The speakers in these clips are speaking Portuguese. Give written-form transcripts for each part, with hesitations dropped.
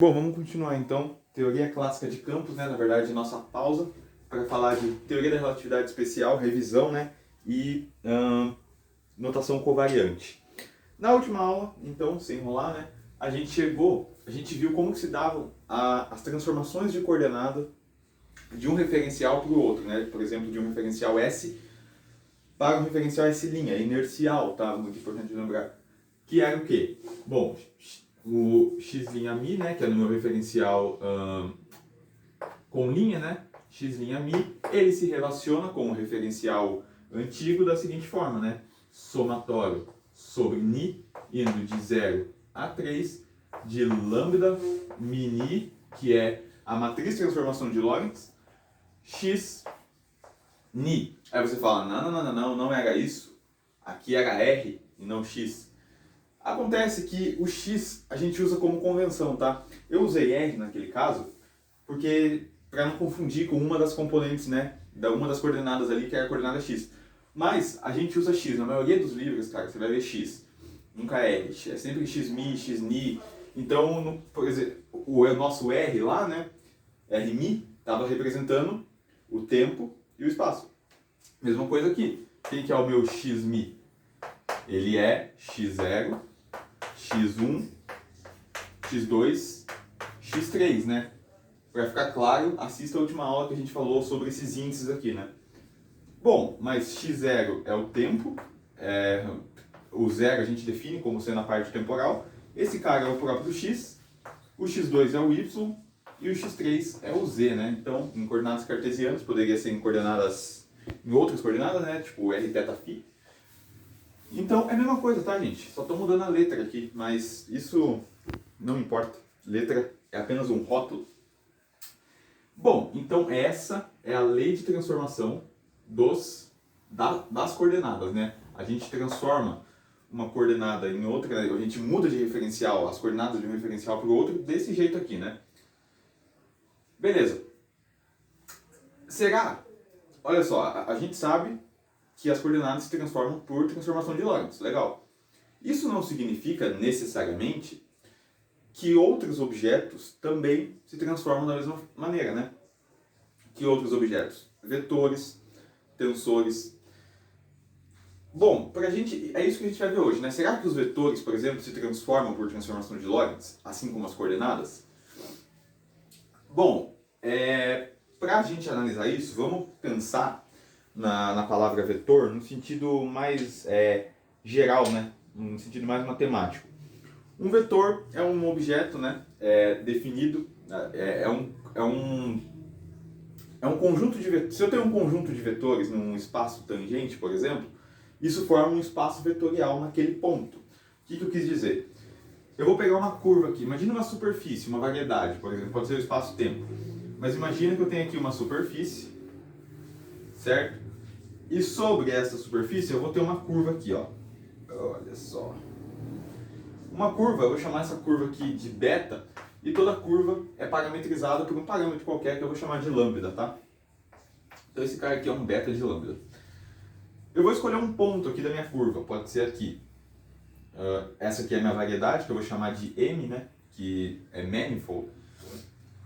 Bom, vamos continuar então. Teoria clássica de campos, né? Na verdade, nossa pausa para falar de teoria da relatividade especial, revisão, né? E notação covariante. Na última aula, então, sem enrolar, né? A gente viu como que se davam as transformações de coordenada de um referencial para o outro, né? Por exemplo, de um referencial S para um referencial S', inercial, tá? Muito importante de lembrar. Que era o quê? Bom, o x'mi, né, que é no meu referencial com linha, né, x'mi, ele se relaciona com o referencial antigo da seguinte forma, né, somatório sobre ni, indo de 0 a 3, de lambda mini, que é a matriz de transformação de Lorentz, x ni. Aí você fala, não era isso, aqui era R e não x. Acontece que o x a gente usa como convenção, tá? Eu usei R naquele caso porque para não confundir com uma das componentes, né? Uma das coordenadas ali que é a coordenada x. Mas a gente usa x, na maioria dos livros, cara, você vai ver x. Nunca é R, é sempre xmi, xni. Então, por exemplo, o nosso R lá, né? Rmi, estava representando o tempo e o espaço. Mesma coisa aqui. Quem que é o meu xmi? Ele é x0, x1, x2, x3, né? Para ficar claro, assista a última aula que a gente falou sobre esses índices aqui, né? Bom, mas x0 é o tempo, o zero a gente define como sendo a parte temporal, esse cara é o próprio x, o x2 é o y e o x3 é o z, né? Então, em coordenadas cartesianas, poderia ser em outras coordenadas, né? Tipo r, θ, φ. Então, é a mesma coisa, tá, gente? Só estou mudando a letra aqui, mas isso não importa. Letra é apenas um rótulo. Bom, então essa é a lei de transformação das coordenadas, né? A gente transforma uma coordenada em outra, a gente muda de referencial, as coordenadas de um referencial para o outro, desse jeito aqui, né? Beleza. Será? Olha só, a gente sabe que as coordenadas se transformam por transformação de Lorentz. Legal. Isso não significa necessariamente que outros objetos também se transformam da mesma maneira, né? Que outros objetos? Vetores, tensores. Bom, pra gente, é isso que a gente vai ver hoje, né? Será que os vetores, por exemplo, se transformam por transformação de Lorentz, assim como as coordenadas? Bom, para a gente analisar isso, vamos pensar na palavra vetor no sentido mais geral, né? No sentido mais matemático. Um vetor é um objeto, né? Definido, é um conjunto de vetores. Se eu tenho um conjunto de vetores num espaço tangente, por exemplo, isso forma um espaço vetorial naquele ponto. O que eu quis dizer? Eu vou pegar uma curva aqui. Imagina uma superfície, uma variedade, por exemplo, pode ser o espaço-tempo. Mas imagina que eu tenho aqui uma superfície, certo? E sobre essa superfície eu vou ter uma curva aqui, ó. Olha só. Uma curva, eu vou chamar essa curva aqui de beta, e toda curva é parametrizada por um parâmetro qualquer que eu vou chamar de lambda, tá? Então esse cara aqui é um beta de lambda. Eu vou escolher um ponto aqui da minha curva, pode ser aqui. Essa aqui é a minha variedade, que eu vou chamar de M, né? Que é manifold,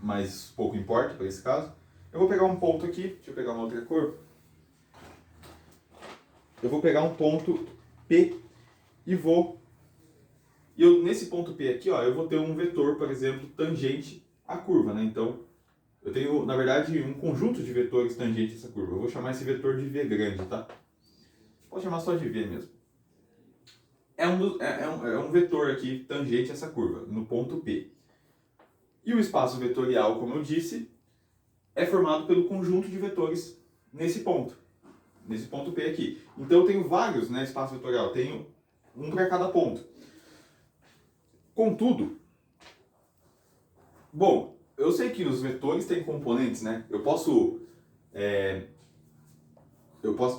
mas pouco importa para esse caso. Eu vou pegar um ponto aqui, deixa eu pegar uma outra cor. Eu vou pegar um ponto P e nesse ponto P aqui, ó, eu vou ter um vetor, por exemplo, tangente à curva, né? Então, eu tenho, na verdade, um conjunto de vetores tangente a essa curva. Eu vou chamar esse vetor de V grande, tá? Pode chamar só de V mesmo. É um vetor aqui tangente a essa curva, no ponto P. E o espaço vetorial, como eu disse, é formado pelo conjunto de vetores nesse ponto P aqui. Então eu tenho vários, né, espaço vetorial, eu tenho um para cada ponto. Contudo, bom, eu sei que os vetores têm componentes, né? Eu posso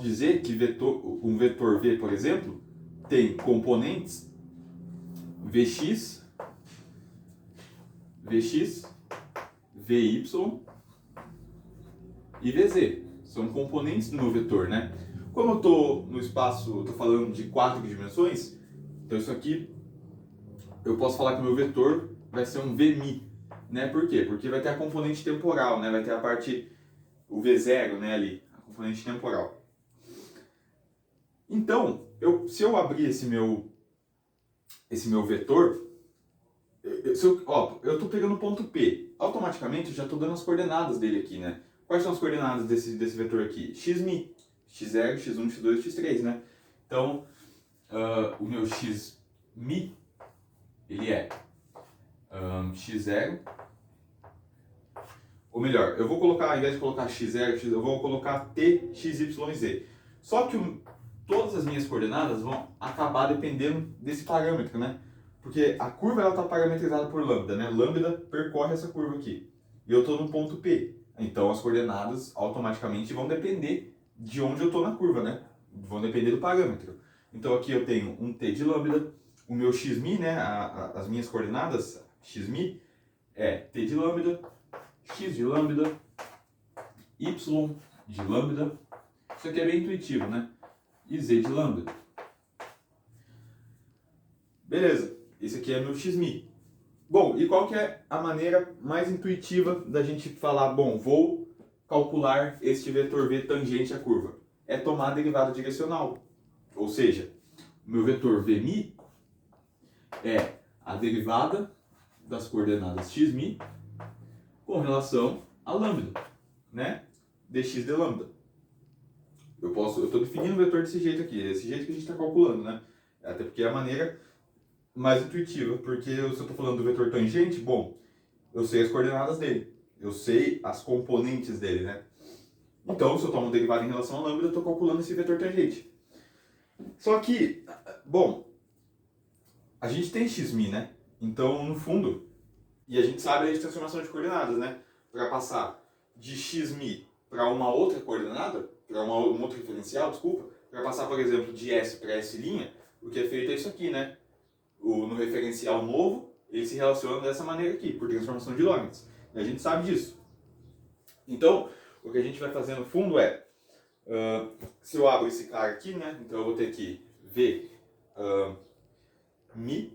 dizer que um vetor V, por exemplo, tem componentes Vx, Vy e Vz. São componentes do meu vetor, né? Como eu estou no espaço, estou falando de 4 dimensões, então isso aqui, eu posso falar que o meu vetor vai ser um Vmi. né? Por quê? Porque vai ter a componente temporal, né? Vai ter a parte, o V0, né, ali, a componente temporal. Então, se eu abrir esse meu vetor, eu estou pegando o ponto P, automaticamente eu já estou dando as coordenadas dele aqui, né? Quais são as coordenadas desse vetor aqui? Xmi, x0, x1, x2, x3, né? Então, o meu xmi, ele é x0, ou melhor, eu vou colocar, ao invés de colocar x0, eu vou colocar t, x, y, z. Só que todas as minhas coordenadas vão acabar dependendo desse parâmetro, né? Porque a curva está parametrizada por lambda, né? Lambda percorre essa curva aqui. E eu estou no ponto P. Então as coordenadas automaticamente vão depender de onde eu estou na curva, né? Vão depender do parâmetro. Então aqui eu tenho um t de lambda, o meu xmi, né? As minhas coordenadas, xmi, é t de lambda, x de lambda, y de lambda. Isso aqui é bem intuitivo, né? E z de lambda. Beleza, esse aqui é meu xmi. Bom, e qual que é a maneira mais intuitiva da gente falar, bom, vou calcular este vetor v tangente à curva? É tomar a derivada direcional. Ou seja, o meu vetor vmi é a derivada das coordenadas xmi com relação a lambda, né? dx de lambda. Eu estou definindo o vetor desse jeito aqui, desse jeito que a gente está calculando, né? Até porque é a maneira mais intuitiva, porque se eu estou falando do vetor tangente, bom, eu sei as coordenadas dele, eu sei as componentes dele, né? Então, se eu tomo derivada em relação a lambda, eu estou calculando esse vetor tangente. Só que, bom, a gente tem xmi, né? Então, no fundo, e a gente sabe a transformação de coordenadas, né? Para passar de xmi para uma outra coordenada, para um outro referencial, desculpa, para passar, por exemplo, de S para S', o que é feito é isso aqui, né? No referencial novo, ele se relaciona dessa maneira aqui, por transformação de Lorentz. E a gente sabe disso. Então, o que a gente vai fazer no fundo é, se eu abro esse cara aqui, né? Então eu vou ter que V mi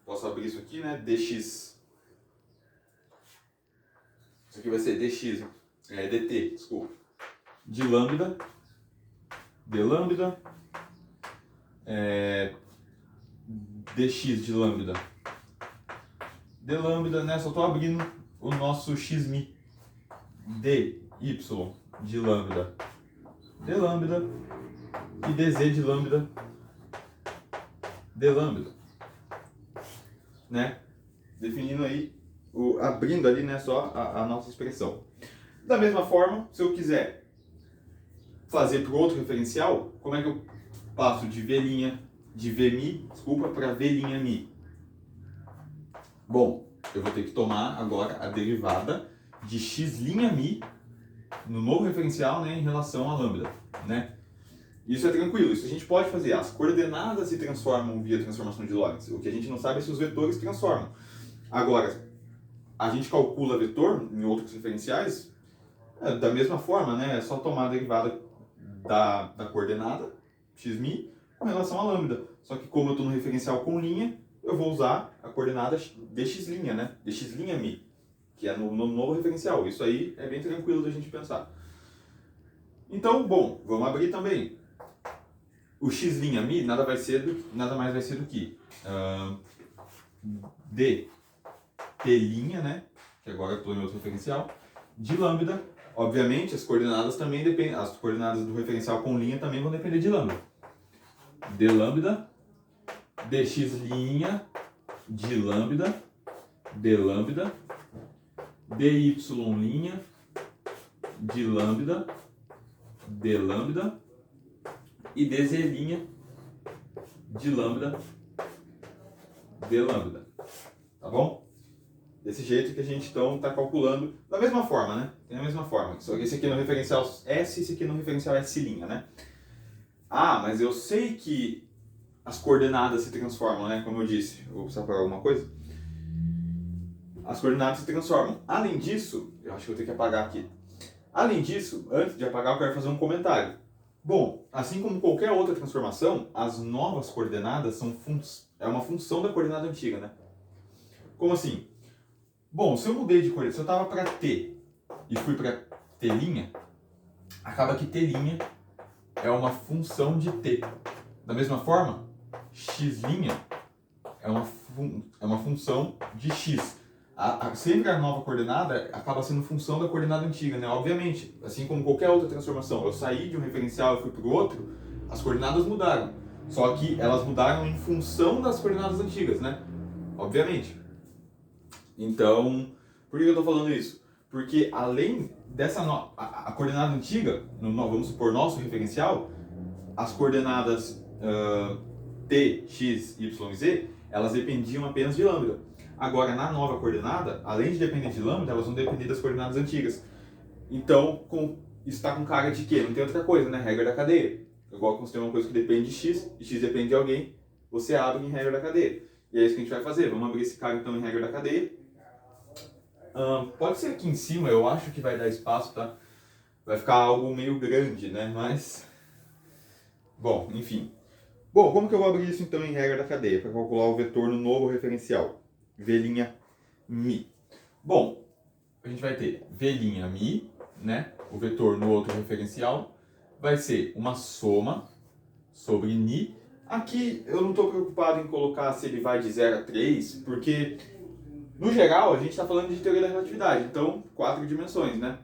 posso abrir isso aqui, né? dx. Isso aqui vai ser dx, dt, desculpa. De lambda, d lambda, dx de lambda, d lambda, né? Só estou abrindo o nosso xmi, dy de lambda, d lambda, e dz de lambda, d lambda, né? Definindo aí, abrindo ali, né, só a nossa expressão. Da mesma forma, se eu quiser fazer para o outro referencial, como é que eu passo de vmi, para v'mi? Bom, eu vou ter que tomar agora a derivada de x'mi no novo referencial, né, em relação a lambda, né? Isso é tranquilo, isso a gente pode fazer. As coordenadas se transformam via transformação de Lorentz. O que a gente não sabe é se os vetores transformam. Agora, a gente calcula vetor em outros referenciais da mesma forma, né? É só tomar a derivada da coordenada xmi com relação a lambda. Só que como eu estou no referencial com linha, eu vou usar a coordenada dx', né? dx'mi, que é no novo referencial. Isso aí é bem tranquilo da gente pensar. Então, bom, vamos abrir também. O x'mi nada mais vai ser do que dt', né? Que agora eu estou em outro referencial, de lambda. Obviamente, as coordenadas também dependem, as coordenadas do referencial com linha também vão depender de lambda. D lambda, dx' de lambda, d lambda, dy' de lambda, d lambda, e dz' de lambda, d lambda. Tá bom? Desse jeito que a gente então está calculando da mesma forma, né? Tem a mesma forma. Só que esse aqui no referencial S, esse aqui no referencial S', né? Ah, mas eu sei que as coordenadas se transformam, né? Como eu disse. Vou precisar apagar alguma coisa? As coordenadas se transformam. Além disso, eu acho que eu tenho que apagar aqui. Além disso, antes de apagar, eu quero fazer um comentário. Bom, assim como qualquer outra transformação, as novas coordenadas é uma função da coordenada antiga, né? Como assim? Bom, se eu mudei de coordenada, se eu estava para T e fui para T', acaba que T' é uma função de T. Da mesma forma, X' é uma função de X. Sempre a nova coordenada acaba sendo função da coordenada antiga, né? Obviamente, assim como qualquer outra transformação. Eu saí de um referencial e fui para o outro, as coordenadas mudaram. Só que elas mudaram em função das coordenadas antigas, né? Obviamente. Então, por que eu estou falando isso? Porque além dessa a coordenada antiga, vamos supor nosso referencial, as coordenadas t, x, y e z, elas dependiam apenas de lambda. Agora, na nova coordenada, além de depender de lambda, elas vão depender das coordenadas antigas. Então, isso está com cara de quê? Não tem outra coisa, né? Regra da cadeia. Igual quando você tem uma coisa que depende de x, e x depende de alguém, você abre em regra da cadeia. E é isso que a gente vai fazer. Vamos abrir esse cara então em regra da cadeia. Pode ser aqui em cima, eu acho que vai dar espaço, tá? Vai ficar algo meio grande, né? Mas... Bom, enfim. Bom, como que eu vou abrir isso então em regra da cadeia para calcular o vetor no novo referencial? V'mi. Bom, a gente vai ter V'mi, né? O vetor no outro referencial vai ser uma soma sobre ni. Aqui eu não estou preocupado em colocar se ele vai de 0 a 3, porque no geral a gente está falando de teoria da relatividade, então 4 dimensões, né?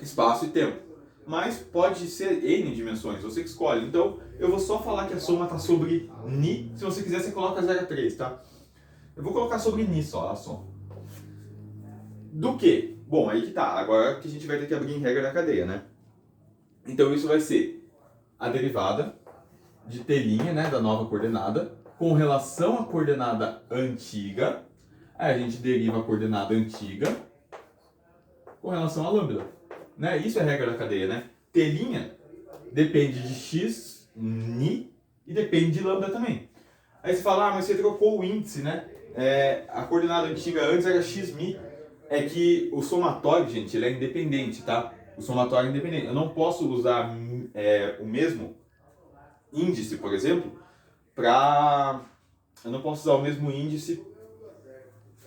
Espaço e tempo. Mas pode ser n dimensões, você que escolhe. Então eu vou só falar que a soma está sobre ni. Se você quiser, você coloca 0 a 3, tá? Eu vou colocar sobre ni só a soma. Do que? Bom, aí que tá. Agora que a gente vai ter que abrir em regra da cadeia, né? Então isso vai ser a derivada de t', né, da nova coordenada, com relação à coordenada antiga. Aí a gente deriva a coordenada antiga com relação a lambda. Né? Isso é a regra da cadeia, né? T' depende de x, ni, e depende de lambda também. Aí você fala, mas você trocou o índice, né? A coordenada antiga antes era x'mi. É que o somatório, gente, ele é independente, tá? O somatório é independente. Eu não posso usar o mesmo índice, por exemplo, para... Eu não posso usar o mesmo índice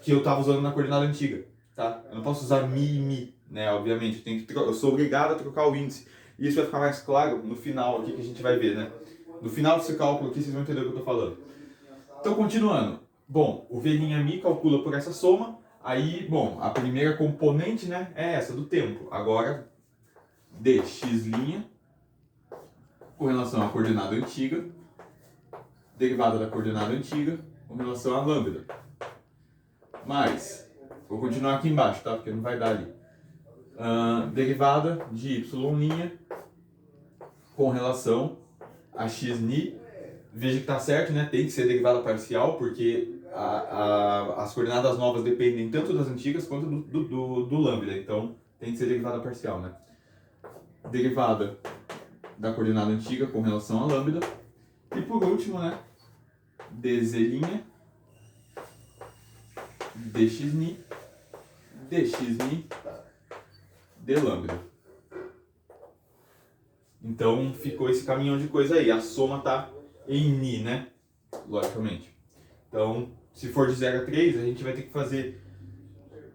que eu estava usando na coordenada antiga, tá? Eu não posso usar mi, né? Obviamente, eu sou obrigado a trocar o índice. E isso vai ficar mais claro no final aqui que a gente vai ver, né? No final desse cálculo aqui, vocês vão entender o que eu estou falando. Então, continuando. Bom, o V'mi calcula por essa soma. Aí, bom, a primeira componente, né, é essa do tempo. Agora, dx' com relação à coordenada antiga, derivada da coordenada antiga com relação à lambda. Mas, vou continuar aqui embaixo, tá? Porque não vai dar ali. Derivada de y' com relação a x'ni. Veja que está certo, né? Tem que ser derivada parcial, porque as coordenadas novas dependem tanto das antigas quanto do lambda. Então, tem que ser derivada parcial, né? Derivada da coordenada antiga com relação a lambda. E por último, né? dz' dx'ni de lambda. Então, ficou esse caminhão de coisa aí. A soma tá em ni, né? Logicamente. Então, se for de 0 a 3, a gente vai ter que fazer...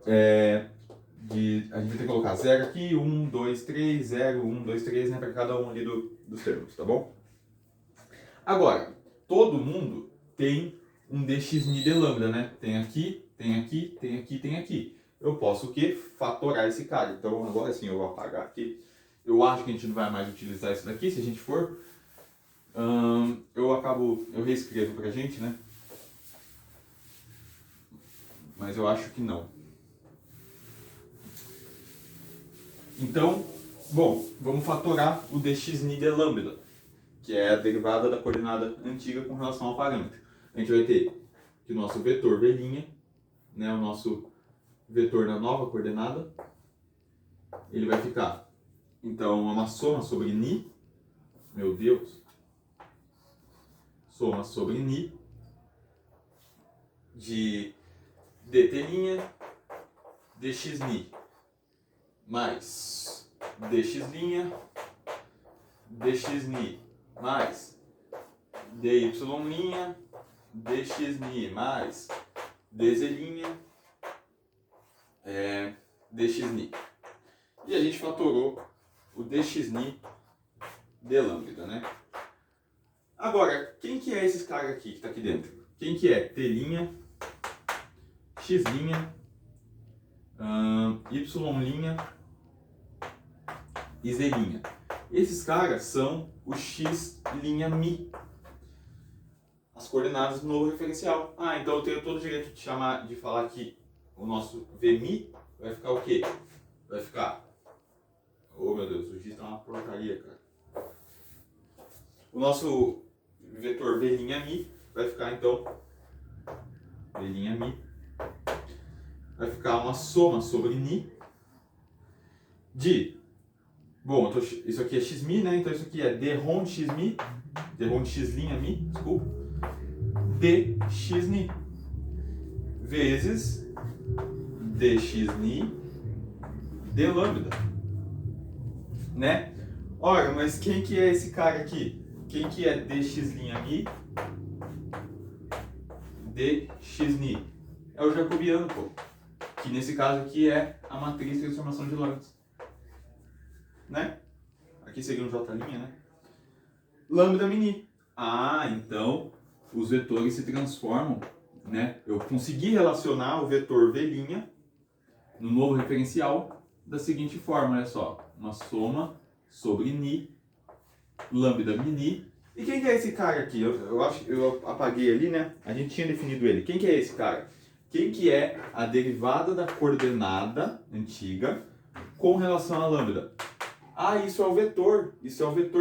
a gente vai ter que colocar 0 aqui, 1, 2, 3, 0, 1, 2, 3, né? Para cada um ali dos termos, tá bom? Agora, todo mundo tem um dx'ni de lambda, né? Tem aqui, tem aqui, tem aqui, tem aqui. Eu posso o quê? Fatorar esse cara. Então, agora sim eu vou apagar aqui. Eu acho que a gente não vai mais utilizar isso daqui, se a gente for. Eu reescrevo pra gente, né? Mas eu acho que não. Então, bom, vamos fatorar o dx'ni de lambda, que é a derivada da coordenada antiga com relação ao parâmetro. A gente vai ter que o nosso vetor V', né, o nosso vetor na nova coordenada, ele vai ficar, então, uma soma sobre ni, meu Deus, soma sobre ni de dt' dx'ni mais dx' dxni mais dy', dxni mais dz', dxni. E a gente fatorou o dxni de lambda, né? Agora, quem que é esses caras aqui que está aqui dentro? Quem que é? T', x', y' e z'. Esses caras são o x' mi, as coordenadas do novo referencial. Ah, então eu tenho todo o direito de falar que o nosso vmi vai ficar o quê? Vai ficar... Oh meu Deus, o giz tá uma porcaria, cara. O nosso vetor v'mi vai ficar então... v'mi vai ficar uma soma sobre ni de... Bom, então, isso aqui é xmi, né? Então isso aqui é d-rom de xmi, d-rom de x'mi, desculpa, dxni vezes dxni de lambda, né? Ora, mas quem que é esse cara aqui? Quem que é dx'mi? Dxni é o jacobiano, pô. Que nesse caso aqui é a matriz de transformação de Lorentz, né? Aqui seria um J', né? Lambda mini. Ah, então os vetores se transformam, né? Eu consegui relacionar o vetor V' no novo referencial da seguinte forma, olha só. Uma soma sobre ni, lambda mini. E quem que é esse cara aqui? Eu acho que eu apaguei ali, né? A gente tinha definido ele. Quem que é esse cara? Quem que é a derivada da coordenada antiga com relação à lambda? Ah, isso é o vetor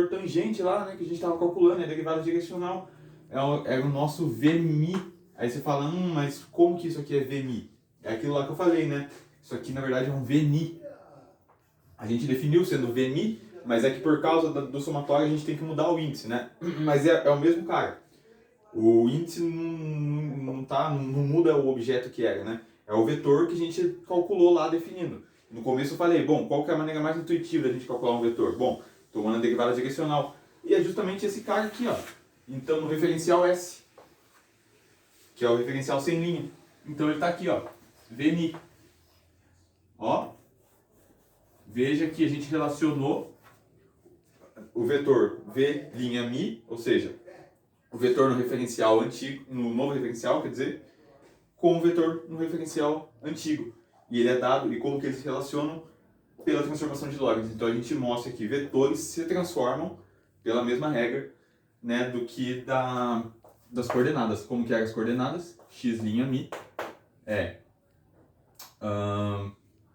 tangente lá, né, que a gente estava calculando, é a derivada direcional, é o nosso vmi. Aí você fala, mas como que isso aqui é vmi? É aquilo lá que eu falei, né? Isso aqui na verdade é um vni. A gente definiu sendo vmi, mas é que por causa do somatório a gente tem que mudar o índice, né? Mas é o mesmo cara. O índice não muda o objeto que era, né? É o vetor que a gente calculou lá definindo. No começo eu falei, bom, qual que é a maneira mais intuitiva da gente calcular um vetor? Bom, tomando a derivada direcional. E é justamente esse cara aqui, ó. Então, no referencial S, que é o referencial sem linha. Então, ele está aqui, ó, vni. Ó, veja que a gente relacionou o vetor v', ou seja, o vetor no referencial antigo, no novo referencial, quer dizer, com o vetor no referencial antigo. E ele é dado, e como que eles se relacionam? Pela transformação de Lorentz. Então a gente mostra que vetores se transformam pela mesma regra, né, do que das coordenadas. Como que eram as coordenadas? X'mi é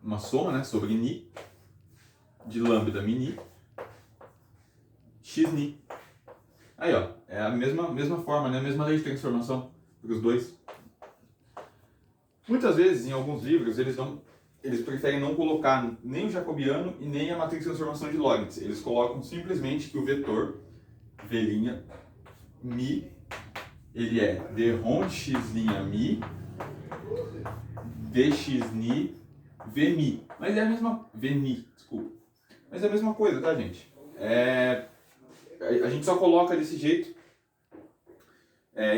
uma soma, né, sobre ni de lambda mini xni. Aí, ó, é a mesma forma, né, a mesma lei de transformação para os dois. Muitas vezes, em alguns livros, eles preferem não colocar nem o jacobiano e nem a matriz de transformação de Lorentz. Eles colocam simplesmente que o vetor v' mi, ele é d-rom de x'mi dxni vmi. Mas é a mesma... vmi, desculpa. Mas é a mesma coisa, tá, gente? A gente só coloca desse jeito.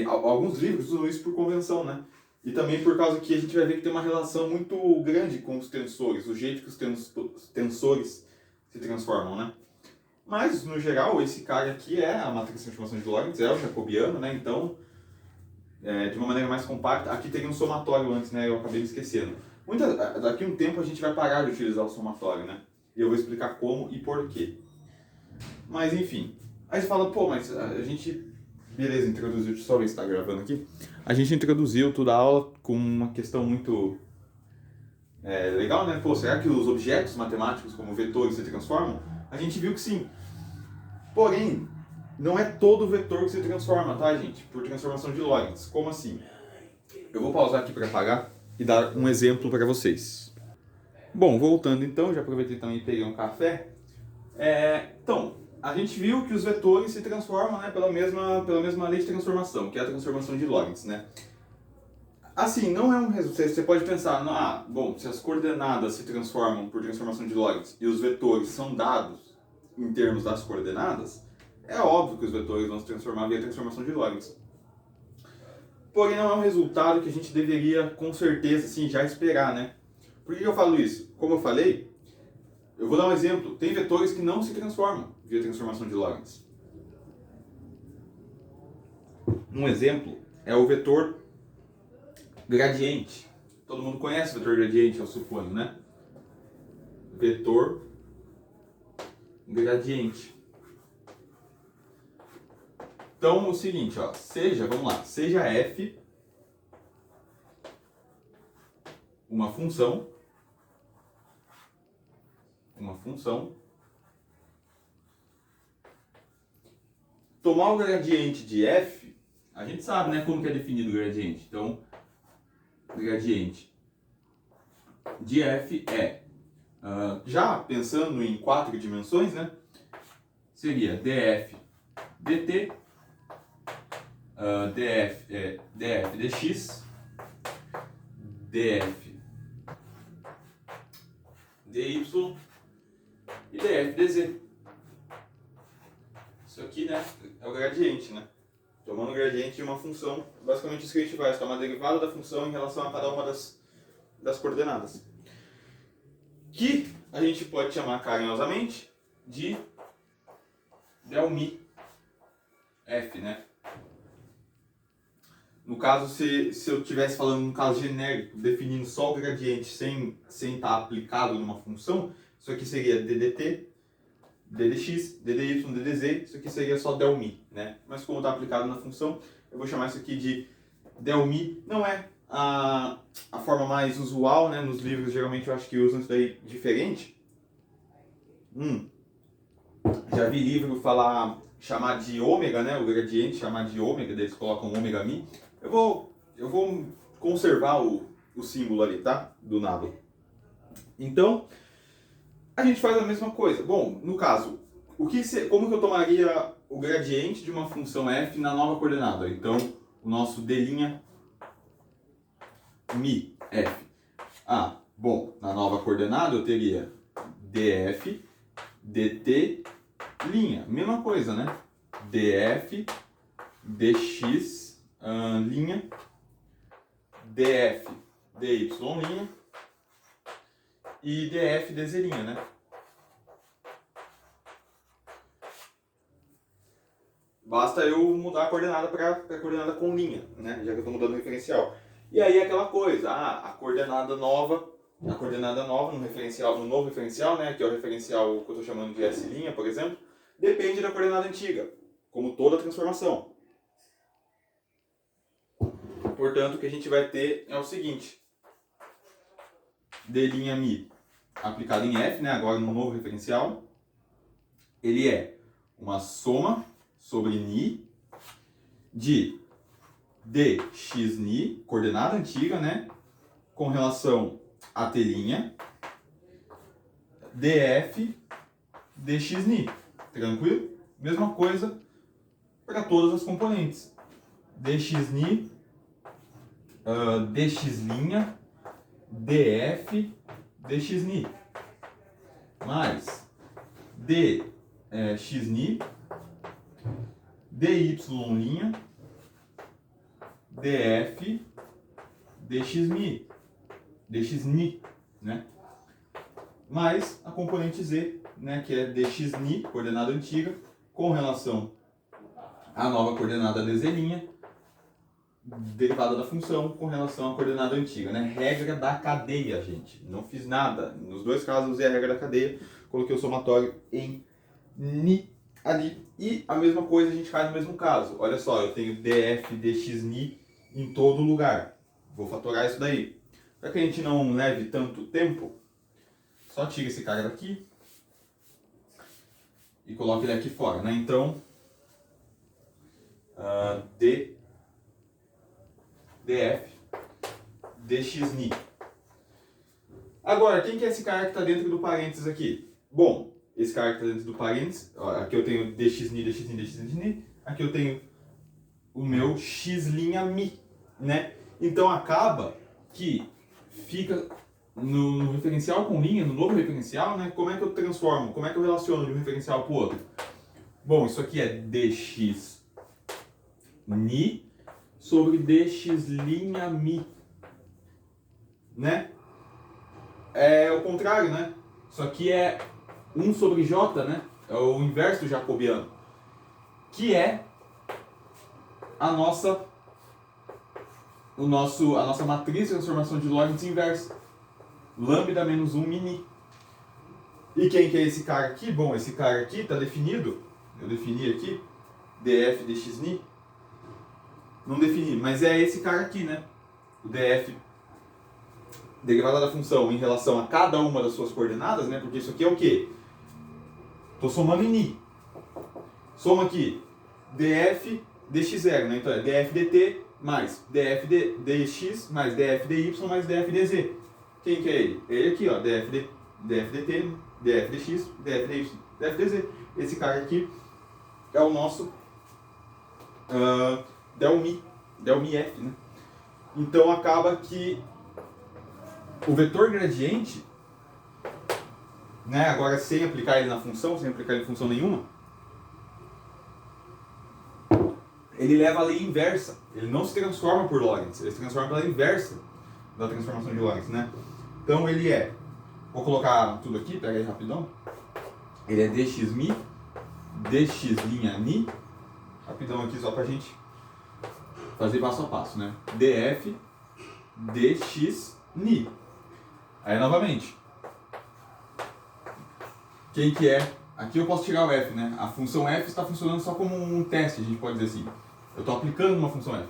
Alguns livros usam isso por convenção, né? E também por causa que a gente vai ver que tem uma relação muito grande com os tensores, o jeito que os tensores se transformam, né? Mas, no geral, esse cara aqui é a matriz de transformação de Lorentz, é o jacobiano, né? Então, de uma maneira mais compacta, aqui teria um somatório antes, né? Eu acabei me esquecendo. Daqui a um tempo a gente vai parar de utilizar o somatório, né? E eu vou explicar como e por quê. Mas, enfim. Aí você fala, pô, mas a gente... Beleza, introduziu, deixa eu só ver se está gravando aqui. A gente introduziu toda a aula com uma questão muito legal, né? Pô, será que os objetos matemáticos como vetores se transformam? A gente viu que sim. Porém, não é todo vetor que se transforma, tá, gente? Por transformação de Lorentz. Como assim? Eu vou pausar aqui para apagar e dar um exemplo para vocês. Bom, voltando então, já aproveitei também e peguei um café. Então, a gente viu que os vetores se transformam, né, pela mesma lei de transformação, que é a transformação de Lorentz, né? Assim, não é um resultado. Você pode pensar, bom, se as coordenadas se transformam por transformação de Lorentz e os vetores são dados em termos das coordenadas, é óbvio que os vetores vão se transformar via transformação de Lorentz. Porém, não é um resultado que a gente deveria, com certeza, assim, já esperar, né? Por que eu falo isso? Como eu falei, eu vou dar um exemplo. Tem vetores que não se transformam via transformação de Lorentz. Um exemplo é o vetor gradiente. Todo mundo conhece o vetor gradiente, eu suponho, né? Vetor gradiente. Então, o seguinte, ó, vamos lá, seja f uma função, tomar o gradiente de f, a gente sabe, né, como que é definido o gradiente. Então, o gradiente de f é, já pensando em 4 dimensões, né, seria df dt, df dx, df dy e df dz. Isso aqui, né, é o gradiente, né? Tomando o gradiente de uma função, basicamente isso que a gente faz, tomar a derivada da função em relação a cada uma das coordenadas. Que a gente pode chamar carinhosamente de del mi f, né? No caso, se eu estivesse falando num caso genérico, definindo só o gradiente sem estar aplicado numa função, isso aqui seria ddt, ddx, ddy, ddz, isso aqui seria só del mi, né? Mas como está aplicado na função, eu vou chamar isso aqui de del mi. Não é a forma mais usual, né? Nos livros, geralmente, eu acho que usam isso daí diferente. Já vi livro chamar de ômega, né? O gradiente chamar de ômega, daí eles colocam ômega mi. Eu vou conservar o símbolo ali, tá? Do nado. Então, a gente faz a mesma coisa. Bom, no caso, como que eu tomaria o gradiente de uma função f na nova coordenada? Então, o nosso d' mi f. Bom, na nova coordenada eu teria df dt linha, mesma coisa, né? df dx linha, df dy linha e df dz linha, né? Basta eu mudar a coordenada para a coordenada com linha, né? Já que eu estou mudando o referencial. E aí aquela coisa, a coordenada nova no referencial, no novo referencial, né? Que é o referencial que eu estou chamando de S', por exemplo, depende da coordenada antiga, como toda transformação. Portanto, o que a gente vai ter é o seguinte: d' mi aplicado em f, né, agora no novo referencial, ele é uma soma sobre ni de dx ni, coordenada antiga, né, com relação a t', df dx ni. Tranquilo? Mesma coisa para todas as componentes. dx ni, dx linha, df dx ni, mais dx ni, dy linha, df dx ni, né? Mais a componente z, né, que é dx ni, coordenada antiga, com relação à nova coordenada dz', derivada da função com relação à coordenada antiga, né? Regra da cadeia, gente. Não fiz nada. Nos dois casos usei a regra da cadeia, coloquei o somatório em ni ali. E a mesma coisa a gente faz no mesmo caso. Olha só, eu tenho df dx ni em todo lugar. Vou fatorar isso daí. Para que a gente não leve tanto tempo, só tira esse cara daqui e coloca ele aqui fora, né? Então, df dx ni. Agora, quem que é esse cara que está dentro do parênteses aqui? Bom, esse cara que está dentro do parênteses, ó, aqui eu tenho dx ni, dx ni, dx ni, aqui eu tenho o meu x' mi, né? Então acaba que fica no referencial com linha, no novo referencial, né, como é que eu transformo, como é que eu relaciono de um referencial para o outro? Bom, isso aqui é dx ni sobre dx' mi, né? É o contrário, né? Isso aqui é 1 sobre j, né? É o inverso do jacobiano, que é a nossa matriz de transformação de Lorentz inversa, lambda menos 1 mini. E quem que é esse cara aqui? Bom, esse cara aqui está definido, eu defini aqui, df dx ni, não defini, mas é esse cara aqui, né? O df derivada da função em relação a cada uma das suas coordenadas, né? Porque isso aqui é o quê? Estou somando em ni. Soma aqui df dx0, né? Então é df dt mais df dx mais df dy mais df dz. Quem que é ele? Ele aqui, ó, df dt, df dx, df dy, df dz. Esse cara aqui é o nosso del mi f, né? Então acaba que o vetor gradiente, né, agora sem aplicar ele na função, sem aplicar ele em função nenhuma, ele leva a lei inversa. Ele não se transforma por Lorentz, ele se transforma pela inversa da transformação de Lorentz, né? Então ele é, vou colocar tudo aqui, pega aí rapidão. Ele é dx mi, dx' ni, rapidão aqui só pra gente fazer passo a passo, né? df dx ni. Aí novamente, quem que é? Aqui eu posso tirar o f, né? A função f está funcionando só como um teste, a gente pode dizer assim. Eu estou aplicando uma função f.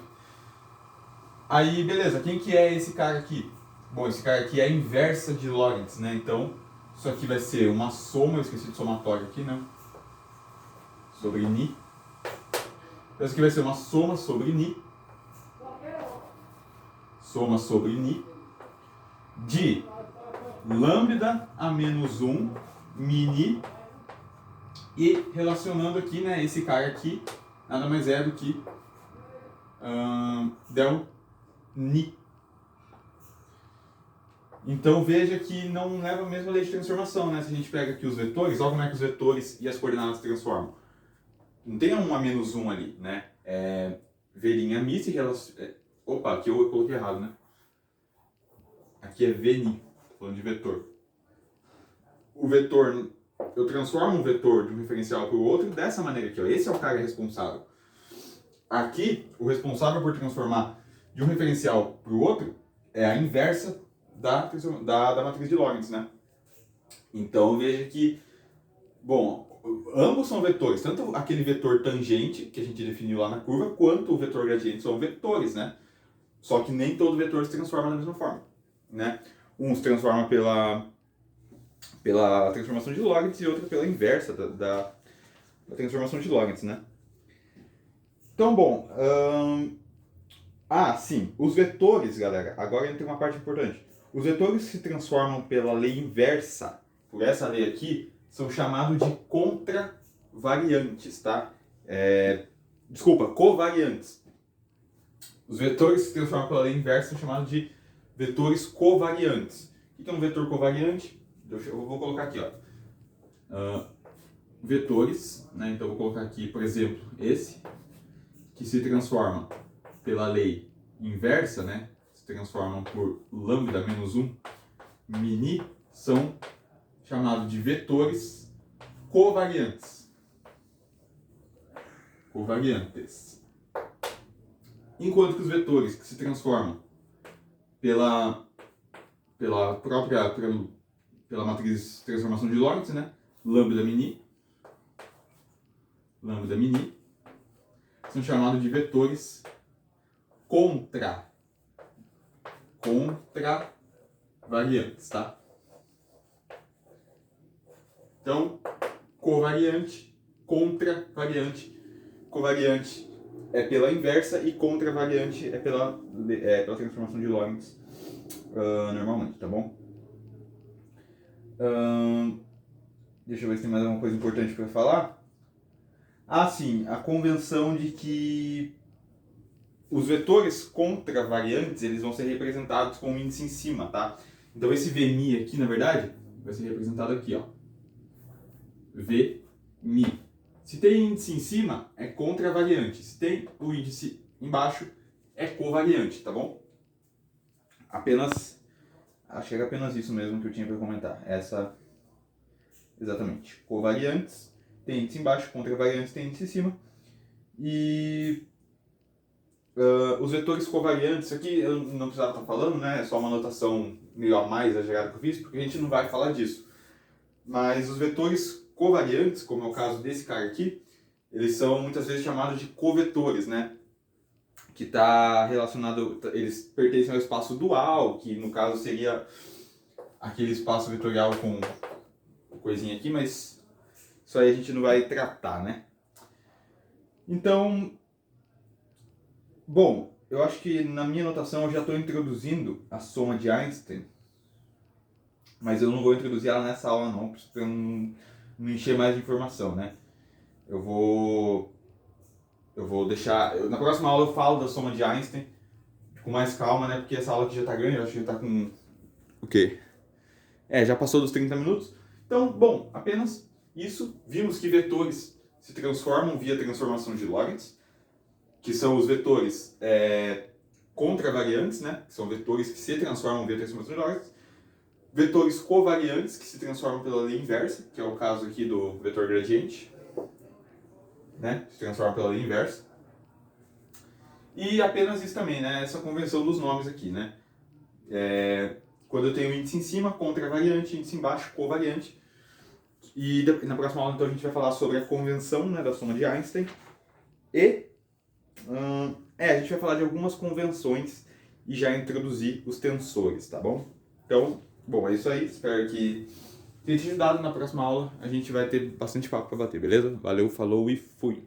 Aí, beleza, quem que é esse cara aqui? Bom, esse cara aqui é a inversa de Lorentz, né? Então, isso aqui vai ser uma soma, eu esqueci de somatório aqui, né? Sobre ni. Então, isso aqui vai ser uma soma sobre ni. Soma sobre ni. De lambda a menos 1 mini. E relacionando aqui, né, esse cara aqui, nada mais é do que del ni. Então veja que não leva a mesma lei de transformação, né? Se a gente pega aqui os vetores, olha como é que os vetores e as coordenadas se transformam. Não tem um a menos 1 ali, né? V' mi se relaciona... Opa, aqui eu coloquei errado, né? Aqui é Vni, falando de vetor. O vetor, eu transformo um vetor de um referencial para o outro dessa maneira aqui, ó. Esse é o cara responsável. Aqui, o responsável por transformar de um referencial para o outro é a inversa da matriz de Lorentz, né? Então veja que, bom, ambos são vetores, tanto aquele vetor tangente que a gente definiu lá na curva, quanto o vetor gradiente são vetores, né? Só que nem todo vetor se transforma da mesma forma, né? Um se transforma pela transformação de Lorentz e outro pela inversa da transformação de Lorentz, né? Então, bom, sim, os vetores, galera, agora entra uma parte importante. Os vetores que se transformam pela lei inversa, por essa lei aqui, são chamados de contravariantes, tá? Desculpa, covariantes. Os vetores que se transformam pela lei inversa são chamados de vetores covariantes. O que é um vetor covariante? Eu vou colocar aqui, ó. Vetores, né? Então eu vou colocar aqui, por exemplo, esse, que se transforma pela lei inversa, né? Se transformam por lambda menos 1 mini, são chamados de vetores covariantes. Covariantes. Enquanto que os vetores que se transformam pela matriz de transformação de Lorentz, né? Lambda mini, são chamados de vetores contravariantes, tá? Então, covariante, contravariante. Covariante é pela inversa e contravariante é pela transformação de Lorentz, normalmente, tá bom? Deixa eu ver se tem mais alguma coisa importante para falar. Sim, a convenção de que os vetores contravariantes, eles vão ser representados com um índice em cima, tá? Então esse Vmi aqui, na verdade, vai ser representado aqui, ó. Vmi. Se tem índice em cima, é contravariante. Se tem o índice embaixo, é covariante, tá bom? Acho que era apenas isso mesmo que eu tinha para comentar. Exatamente. Covariantes, tem índice embaixo, contravariantes, tem índice em cima. E os vetores covariantes, isso aqui eu não precisava estar falando, né? É só uma anotação meio a mais exagerada que eu fiz, porque a gente não vai falar disso. Mas os vetores covariantes, como é o caso desse cara aqui, eles são muitas vezes chamados de covetores, né? Que está relacionado, eles pertencem ao espaço dual, que no caso seria aquele espaço vetorial com coisinha aqui, mas isso aí a gente não vai tratar, né? Então, bom, eu acho que na minha anotação eu já estou introduzindo a soma de Einstein, mas eu não vou introduzir ela nessa aula não, para não encher mais de informação, né? Eu vou deixar, na próxima aula eu falo da soma de Einstein com mais calma, né? Porque essa aula aqui já está grande, eu acho que já está com o quê? Já passou dos 30 minutos. Então, bom, apenas isso. Vimos que vetores se transformam via transformação de Lorentz, que são os vetores contravariantes, né? Que são vetores que se transformam via transformação de Lorentz. Vetores covariantes, que se transformam pela lei inversa, que é o caso aqui do vetor gradiente, né? Se transforma pela lei inversa. E apenas isso também, né? Essa convenção dos nomes aqui, né? Quando eu tenho índice em cima, contravariante, índice embaixo, covariante. E na próxima aula, então, a gente vai falar sobre a convenção, né, da soma de Einstein. E a gente vai falar de algumas convenções e já introduzir os tensores, tá bom? Então, bom, é isso aí. Espero que tenha te ajudado. Na próxima aula a gente vai ter bastante papo para bater, beleza? Valeu, falou e fui!